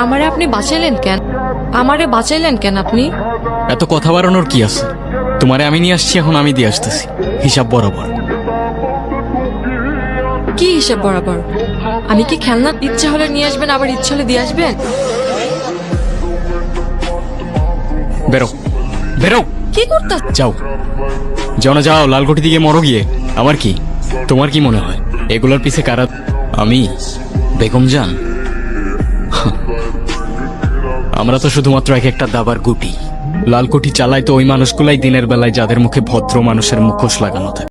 আমারে আপনি বাঁচাইলেন কেন? আমারে বাঁচাইলেন কেন আপনি? এত কথা বাড়ানোর কি আছে? তোমারে আমি নিয়ে আসছি, এখন আমি দিয়ে আসতেছি হিসাব বরাবর। কি হিসাব বরাবর? আমি কি খেলনা ইচ্ছা হলে নিয়ে আসবেন, আবার ইচ্ছা হলে দিয়ে আসবেন? বেরো বেরো। কি করতে? যাও যাও না, যাও, লালকুঠি দিকে মরো গিয়ে। আমার কি, তোমার কি মনে হয় এগুলোর পিছে কারা? আমি বেগম জান? আমরা তো শুধুমাত্র এক একটা দাবার গুটি। লালকুঠি চালায় তো ওই মানুষগুলাই দিনের বেলায় যাদের মুখে ভদ্র মানুষের মুখোশ লাগানো থাকে।